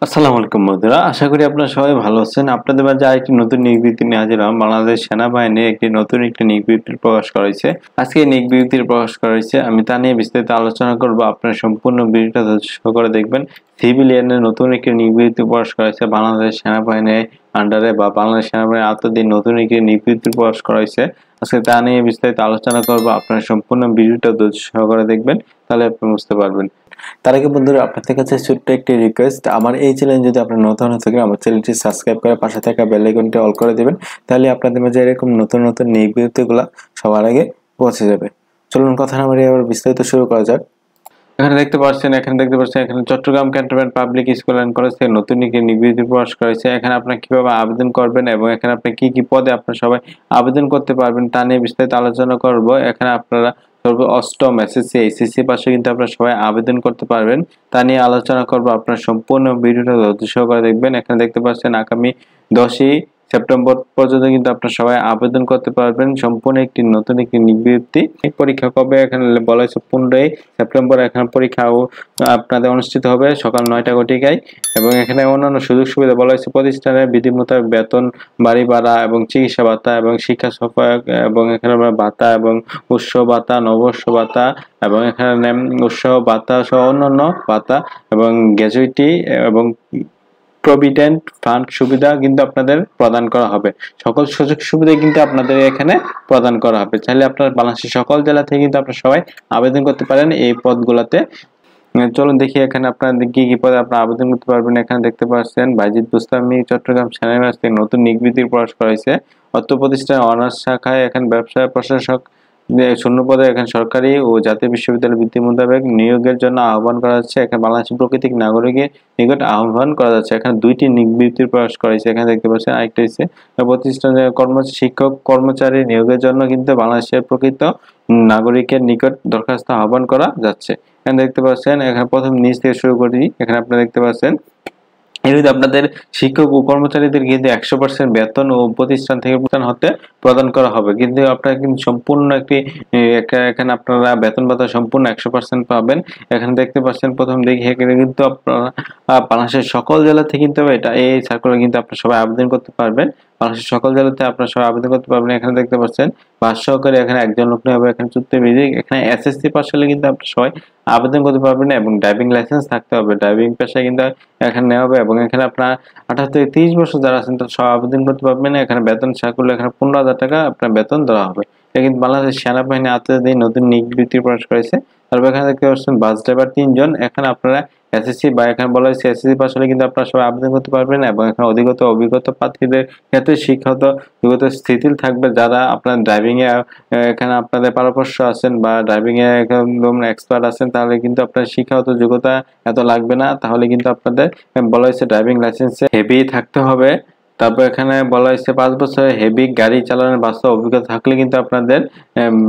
আসসালামু আলাইকুম বন্ধুরা, আশা করি আপনারা সবাই ভালো আছেন। আপনাদের মাঝে আরেকটি নতুন নিয়োগ বিজ্ঞপ্তি নিয়ে হাজির হলাম। বাংলাদেশ সেনাবাহিনীর নতুন একটি নিয়োগ বিজ্ঞপ্তি প্রকাশ করা হয়েছে। আজকে এই নিয়োগ বিজ্ঞপ্তি প্রকাশ করা হয়েছে, আমি তা নিয়ে বিস্তারিত আলোচনা করব। আপনারা সম্পূর্ণ ভিডিওটা ধৈর্য সহকারে দেখবেন। সিভিলিয়ানের নতুন একটি নিয়োগ বিজ্ঞপ্তি প্রকাশ করা হয়েছে বাংলাদেশ সেনাবাহিনীর আন্ডারে, বা বাংলাদেশ সেনাবাহিনীর আওতাধীন নতুন একটি নিয়োগ বিজ্ঞপ্তি প্রকাশ করা হয়েছে। আজকে তা নিয়ে বিস্তারিত আলোচনা করব। আপনারা সম্পূর্ণ ভিডিওটা ধৈর্য সহকারে দেখবেন, তাহলে আপনি বুঝতে পারবেন। তার আগে বন্ধুরা, আপনাদের কাছে ছোট্ট একটি রিকোয়েস্ট, আমার এই চ্যানেল যদি আপনার নতুন হয়ে থাকেন, আমার চ্যানেলটি সাবস্ক্রাইব করে পাশে থাকা বেল আইকনটি অল করে দিবেন। তাহলে আপনাদের মাঝে এরকম নতুন নতুন নিয়োগ বিজ্ঞপ্তিগুলো সবার আগে পৌঁছে যাবে। চলুন কথা না বাড়িয়ে আবার বিস্তারিত শুরু করা যাক। এখানে দেখতে পাচ্ছেন এখানে Chittagong cantonment public school and college থেকে নতুন একটি নিয়োগ বিজ্ঞপ্তি প্রকাশ করা হয়েছে। এখানে আপনারা কিভাবে আবেদন করবেন এবং এখানে আপনি কি কি পদে আপনারা সবাই আবেদন করতে পারবেন তা নিয়ে বিস্তারিত আলোচনা করব। এখানে আপনারা অষ্টম এসএসসি এইচএসসি পাশে কিন্তু আপনারা সবাই আবেদন করতে পারবেন, তা নিয়ে আলোচনা করব। আপনারা সম্পূর্ণ ভিডিওটা ধৈর্য সহকারে দেখবেন। এখানে দেখতে পাচ্ছেন আগামী 10ই সেপ্টেম্বর পর্যন্ত কিন্তু আপনারা সবাই আবেদন করতে পারবেন। সম্পূর্ণ একটি নতুন একটি নিয়োগ বিজ্ঞপ্তি। পরীক্ষা কবে এখানে বলা হয়েছে 15ই সেপ্টেম্বর। এখানে পরীক্ষা আপনাদের অনুষ্ঠিত হবে সকাল 9টা ঘটিকায়। এবং এখানে অন্যান্য সুযোগ সুবিধা বলা হয়েছে, প্রতিষ্ঠানের বিধি মোতাবেক বেতন, বাড়ি ভাড়া এবং চিকিৎসা ভাতা এবং শিক্ষা সহায়ক এবং এখানে ভাতা এবং উৎসব ভাতা, নববর্ষ ভাতা এবং এখানে উৎসব ভাতা সহ অন্যান্য ভাতা এবং গ্র্যাচুইটি এবং প্রভিডেন্ট ফান্ড সুবিধা কিন্তু আপনাদের প্রদান করা হবে। সকল সুযোগ সুবিধা কিন্তু আপনাদের এখানে প্রদান করা হবে। চাইলে আপনারা বাংলাদেশের সকল জেলা থেকে কিন্তু আপনারা সবাই আবেদন করতে পারেন এই পদগুলোতে। চলুন দেখি এখানে আপনাদের কি কি পদে আপনারা আবেদন করতে পারবেন। এখানে দেখতে পাচ্ছেন বাইজিদ বুস্তামি চট্টগ্রাম সেনাবাহিনী থেকে নতুন নিয়োগ বিজ্ঞপ্তি প্রকাশ করা হয়েছে। অর্থ প্রতিষ্ঠানের অনার্স শাখায় এখানে ব্যবসা প্রশাসক শূন্য পদে এখানে সরকারি ও জাতীয় বিশ্ববিদ্যালয় বৃত্তি মোতাবেক নিয়োগের জন্য আহ্বান করা যাচ্ছে। এখানে বাংলাদেশের প্রকৃতিক নাগরিকের নিকট আহ্বান করা যাচ্ছে। এখানে দুইটি নিয়োগ বিজ্ঞপ্তি প্রকাশ করা হয়েছে। এখানে দেখতে পাচ্ছেন আরেকটা হচ্ছে প্রতিষ্ঠানের শিক্ষক কর্মচারী নিয়োগের জন্য কিন্তু বাংলাদেশের প্রকৃত নাগরিকের নিকট দরখাস্ত আহ্বান করা যাচ্ছে। এখানে দেখতে পাচ্ছেন, এখানে প্রথম নিচ থেকে শুরু করি। এখানে আপনারা দেখতে পাচ্ছেন এর আপনাদের শিক্ষক ও কর্মচারীদের কিন্তু 100% বেতন ও প্রতিষ্ঠান থেকে প্রদান করা হবে। কিন্তু আপনারা কিন্তু সম্পূর্ণ একটি এখানে আপনারা বেতন ভাতা সম্পূর্ণ 100% পাবেন। এখানে দেখতে পাচ্ছেন প্রথম দিকে এখানে কিন্তু আপনারা বাংলাদেশের সকল জেলা থেকে কিন্তু এটা এই সার্কুলার কিন্তু আপনারা সবাই আবেদন করতে পারবেন। বাংলাদেশের সকল জেলাতে আপনারা সবাই আবেদন করতে পারবেন। এখানে দেখতে পাচ্ছেন বাস সহকারী এখানে একজন লোক নেওয়া হবে। এখানে চুক্তিবিধি এখানে এসএসসি পাস হলে কিন্তু আপনারা সবাই আবেদন করতে পারবেন এবং ড্রাইভিং লাইসেন্স থাকতে হবে। ড্রাইভিং পেশায় কিন্তু এখানে নেওয়া হবে এবং এখানে আপনার 18 থেকে 30 বছর যারা আছেন তারা সব আবেদন করতে পারবেন। এখানে বেতন সার্কুলার এখানে 15,000 টাকা আপনার বেতন দেওয়া হবে। এটা কিন্তু বাংলাদেশ সেনাবাহিনী আওতাধীন নতুন নিয়োগ বিজ্ঞপ্তি প্রকাশ করেছে। তারপর এখানে দেখতে পাচ্ছেন বাস ড্রাইভার 3 জন। এখানে আপনারা এসএসসি বা এখানে বলা হয়েছে এসএসসি পাস হলে কিন্তু আপনারা সবাই আবেদন করতে পারবেন এবং এখানে অভিজ্ঞতা প্রার্থীদের ক্ষেত্রে শিক্ষাগত যোগ্যতা স্থিতিল থাকবে। যারা আপনার ড্রাইভিং এ এখানে আপনাদের পারদর্শ আছেন বা ড্রাইভিং এ একদম এক্সপার্ট আছেন, তাহলে কিন্তু আপনার শিক্ষাগত যোগ্যতা এত লাগবে না। তাহলে কিন্তু আপনাদের বলা হয়েছে ড্রাইভিং লাইসেন্সে হেভি থাকতে হবে। তারপর এখানে বলা হয়েছে 5 বছরের হেভি গাড়ি চালানোর বাস্তব অভিজ্ঞতা থাকলে কিন্তু আপনাদের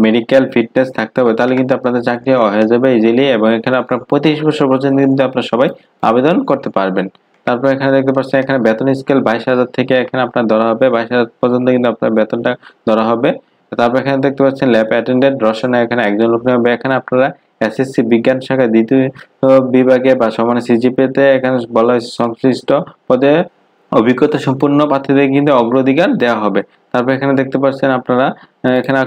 মেডিকেল ফিটনেস থাকতে হবে। তাহলে কিন্তু আপনাদের চাকরি হয়ে যাবে ইজিলি। এবং এখানে আপনার 25 বছর পর্যন্ত কিন্তু আপনারা সবাই আবেদন করতে পারবেন। তারপর এখানে দেখতে পাচ্ছেন এখানে বেতন স্কেল 22,000 থেকে এখানে আপনার ধরা হবে, 22,000 পর্যন্ত কিন্তু আপনার বেতনটা ধরা হবে। তারপর এখানে দেখতে পাচ্ছেন ল্যাব অ্যাটেন্ডেন্ট রসনা এখানে একজন লোক নেবে। এখানে আপনারা এসএসসি বিজ্ঞান শাখায় দ্বিতীয় বিভাগে বা সমান সিজিপিএতে এখানে বলা হয়েছে সংশ্লিষ্ট পদে অভিজ্ঞতা সম্পূর্ণ প্রার্থীদের কিন্তু অগ্রাধিকার দেওয়া হবে। তারপর এখানে দেখতে পাচ্ছেন আপনারা এখানেও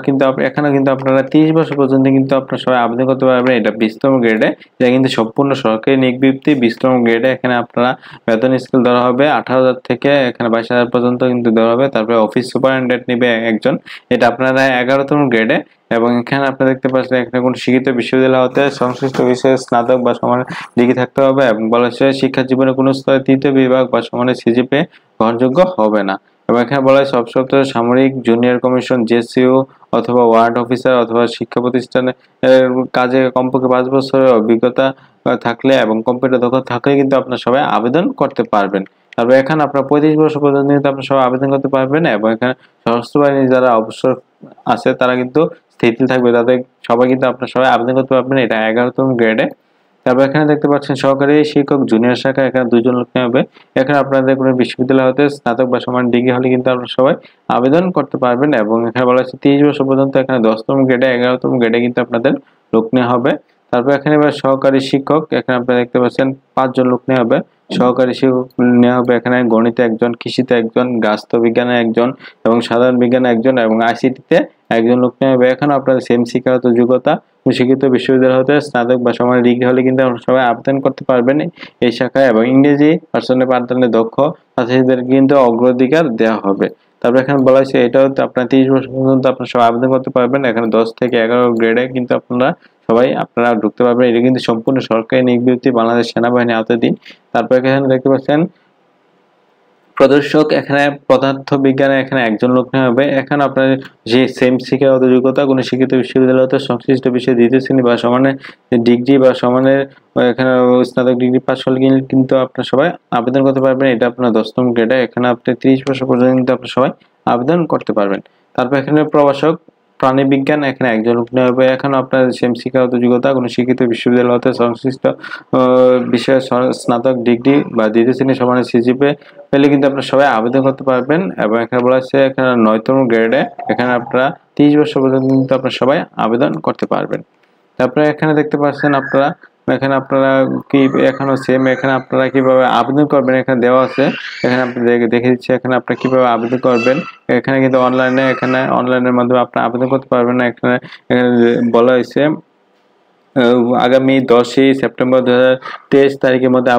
কিন্তু আপনারা 30 বছর পর্যন্ত কিন্তু আপনারা সবাই আবেদন করতে পারবেন। এটা 20তম গ্রেডে, এটা কিন্তু সম্পূর্ণ সরকারি নিয়োগ বিজ্ঞপ্তি। 20তম গ্রেডে এখানে আপনারা বেতন স্কেল ধরা হবে 18,000 থেকে এখানে 22,000 পর্যন্ত কিন্তু দেওয়া হবে। তারপরে অফিস সুপারিনটেন্ডেন্ট নেবে একজন, এটা আপনারা 11তম গ্রেডে। এবং এখানে আপনারা দেখতে পাচ্ছেন এখানে কোন শিক্ষিত বিশ্ববিদ্যালয় হতে সংশ্লিষ্ট বিষয়ে স্নাতক বা সমান ডিগ্রি থাকতে হবে এবং বলা হয়েছে শিক্ষা জীবনে কোনো স্তরে 3য় বিভাগ বা সমানের সিজিপিএ গ্রহণযোগ্য হবে না। এবং এখানে বলা হয়েছে সবসপ্তাহ সামরিক জুনিয়র কমিশন জেসিউ অথবা ওয়ার্ড অফিসার অথবা শিক্ষা প্রতিষ্ঠানে কাজে কমপক্ষে 5 বছরের অভিজ্ঞতা থাকলে এবং কম্পিউটার দক্ষতা থাকলে কিন্তু আপনারা সবাই আবেদন করতে পারবেন। তারপর এখানে আপনারা 35 বছর পর্যন্ত কিন্তু আপনারা সবাই আবেদন করতে পারবেন। এবং এখানে সশস্ত্র বাহিনী যারা অবসর আছে তারা কিন্তু স্থিতিশীল থাকবে, তাদের সবাই কিন্তু আপনারা সবাই আবেদন করতে পারবেন। এটা 11তম গ্রেডে। তারপর এখানে দেখতে পাচ্ছেন সহকারী শিক্ষক জুনিয়র শাখা এখানে 2 জন লোক নেওয়া হবে। এখানে আপনাদের কোনো বিশ্ববিদ্যালয় হতে স্নাতক বা সমান ডিগ্রি হলে কিন্তু আপনারা সবাই আবেদন করতে পারবেন। এবং এখানে বলা হচ্ছে 30 বছর পর্যন্ত এখানে 10তম গ্রেডে 11তম গ্রেডে কিন্তু আপনাদের লোক নেওয়া হবে। তারপর এখানে সহকারী শিক্ষক এখানে আপনারা দেখতে পাচ্ছেন 5 জন লোক নেওয়া হবে। সহকারী শিক্ষক নেওয়া হবে, এখানে গণিতে একজন, কৃষিতে একজন, গাছত্ব বিজ্ঞানে একজন এবং সাধারণ বিজ্ঞানে একজন এবং আইসিটিতে একজন লোক নেওয়া হবে। এখানে আপনাদের সেম শিক্ষাগত যোগ্যতা, শিক্ষিত বিশ্ববিদ্যালয় হতে স্নাতক বা সমান ডিগ্রি হলে কিন্তু আপনারা সবাই আবেদন করতে পারবেন এই শাখায়। এবং ইংরেজি পার্সোনাল পাঠদানে দক্ষ ছাত্রীদের কিন্তু অগ্রাধিকার দেওয়া হবে। তারপর এখানে বলা হয়েছে এটা হচ্ছে আপনার 30 বছর পর্যন্ত আপনারা সবাই আবেদন করতে পারবেন। এখানে 10 থেকে 11 গ্রেডে কিন্তু আপনারা ঢুকতে পারবেন। এটা কিন্তু সম্পূর্ণ সরকারি নিয়োগ বিজ্ঞপ্তি, বাংলাদেশ সেনাবাহিনীর আওতাধীন। তারপর এখানে দেখতে পাচ্ছেন প্রদর্শক, এখানে পদার্থ বিজ্ঞানে এখানে একজন লোক নেওয়া হবে। এখানে আপনার যে সেম শিক্ষাগত যোগ্যতা, কোনো শিক্ষিত বিশ্ববিদ্যালয় হতে সংশ্লিষ্ট বিষয়ে 2য় শ্রেণী বা সমানের ডিগ্রি বা সমানের এখানে স্নাতক ডিগ্রি পাস হলে কিন্তু আপনারা সবাই আবেদন করতে পারবেন। এটা আপনার 10তম গ্রেডে। এখানে আপনি 30 বছর পর্যন্ত কিন্তু আপনারা সবাই আবেদন করতে পারবেন। তারপর এখানে প্রভাষক প্রাণী বিজ্ঞান, এখানে একজন লোক নেওয়া হবে। এখানে আপনার সেম শিক্ষাগত যোগ্যতা, কোনো শিক্ষিত বিশ্ববিদ্যালয় হতে সংশ্লিষ্ট বিষয়ে স্নাতক ডিগ্রি বা 2য় শ্রেণী সমানের সিজিপিএ পেলে কিন্তু আপনারা সবাই আবেদন করতে পারবেন। এবং এখানে বলা হচ্ছে এখানে 9তম গ্রেডে এখানে আপনারা 30 বছর পর্যন্ত কিন্তু আপনারা সবাই আবেদন করতে পারবেন। তারপরে এখানে দেখতে পাচ্ছেন এখানে আপনারা কি এখনো সেম, এখানে আপনারা কিভাবে আবেদন করবেন এখানে দেওয়া আছে। এখানে আপনি দেখে দিচ্ছি এখানে আপনারা কিভাবে আবেদন করবেন। এখানে কিন্তু অনলাইনের মাধ্যমে আপনারা আবেদন করতে পারবেন না। এখানে বলা হয়েছে আগামী 10ই সেপ্টেম্বর 2023 তারিখের মধ্যে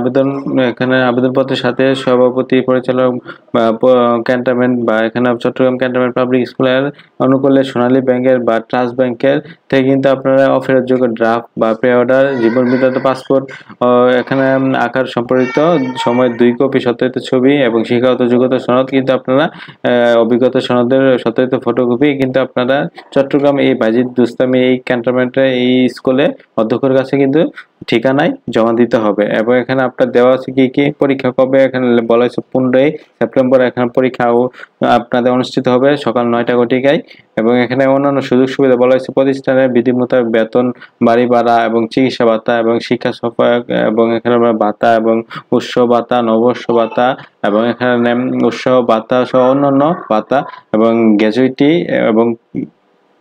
এখানে আবেদনপত্রের সাথে সভাপতি, পরিচালক ক্যান্টনমেন্ট বা এখানে চট্টগ্রাম ক্যান্টনমেন্ট পাবলিক স্কুলের অনুকূলে সোনালী ব্যাংকের বা ট্রাস্ট ব্যাংকের থেকে কিন্তু আপনারা অফেরতযোগ্য ড্রাফট বা প্রে অর্ডার, জীবন বৃত্তান্ত, পাসপোর্ট, এখানে আকার সম্পর্কিত সময় 2 কপি সত্যায়িত ছবি এবং শিক্ষাগত যোগ্যতা সনদ কিন্তু আপনারা অভিজ্ঞতা সনদের সত্যায়িত ফটোকপি কিন্তু আপনারা চট্টগ্রাম এই বাজিদ দুস্তামি এই ক্যান্টনমেন্টের এই স্কুলে অধ্যক্ষের কাছে কিন্তু ঠিকানায় জমা দিতে হবে। এবং এখানে আপনার দেওয়া আছে কি কি পরীক্ষা কবে, এখানে বলা হয়েছে 15ই সেপ্টেম্বর এখানে পরীক্ষা আপনাদের অনুষ্ঠিত হবে সকাল 9টা ঘটিকায়। এবং এখানে অন্যান্য সুযোগ সুবিধা বলা হয়েছে প্রতিষ্ঠানের বিধি মোতাবেক বেতন, বাড়ি ভাড়া এবং চিকিৎসা ভাতা এবং শিক্ষা সহায়ক এবং এখানে ভাতা এবং উৎসব ভাতা, নববর্ষ ভাতা এবং এখানে উৎসব ভাতা সহ অন্যান্য ভাতা এবং গ্র্যাচুইটি এবং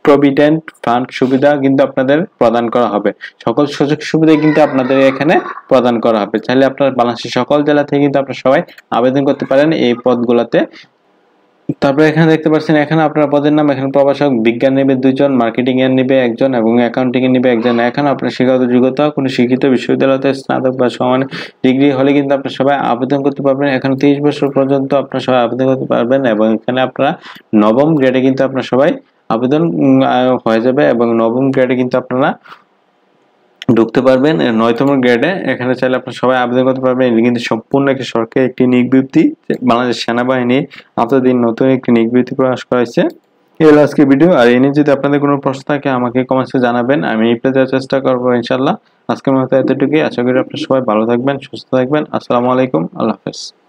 প্রভিডেন্ট ফান্ড সুবিধা কিন্তু আপনাদের প্রদান করা হবে। সকল সুযোগ সুবিধা কিন্তু আপনাদের এখানে প্রদান করা হবে। চাইলে আপনারা বাংলাদেশের সকল জেলা থেকে কিন্তু আপনারা সবাই আবেদন করতে পারেন এই পদগুলোতে। তারপরে এখানে দেখতে পাচ্ছেন এখানে আপনার পদের নাম, এখানে প্রভাষক বিজ্ঞান নেবে 2 জন, মার্কেটিং এর নেবে 1 জন এবং অ্যাকাউন্টিং এর নেবে 1 জন। এখানে আপনার শিক্ষাগত যোগ্যতা, কোনো শিক্ষিত বিশ্ববিদ্যালয়তে স্নাতক বা সমান ডিগ্রি হলে কিন্তু আপনারা সবাই আবেদন করতে পারবেন। এখানে 30 বছর পর্যন্ত আপনারা সবাই আবেদন করতে পারবেন এবং এখানে আপনারা 9ম গ্রেডে কিন্তু আপনারা সবাই আবেদন হয়ে যাবে এবং 9ম গ্রেডে কিন্তু আপনারা ঢুকতে পারবেন। 9তম গ্রেডে এখানে চাইলে আপনারা সবাই আবেদন করতে পারবেন। এটা কিন্তু সম্পূর্ণ একটি সরকারি একটি নিয়োগ বিজ্ঞপ্তি, বাংলাদেশ সেনাবাহিনী আওতাধীন নতুন একটি নিয়োগ বিজ্ঞপ্তি প্রকাশ করা হয়েছে। এই হলো আজকে ভিডিও। আর এই নিয়ে যদি আপনাদের কোনো প্রশ্ন থাকে আমাকে কমেন্টসে জানাবেন, আমি রিপ্লাই দেওয়ার চেষ্টা করবো ইনশাল্লাহ। আজকের মতো এতটুকুই। আশা করি আপনারা সবাই ভালো থাকবেন, সুস্থ থাকবেন। আসসালামু আলাইকুম, আল্লাহ হাফেজ।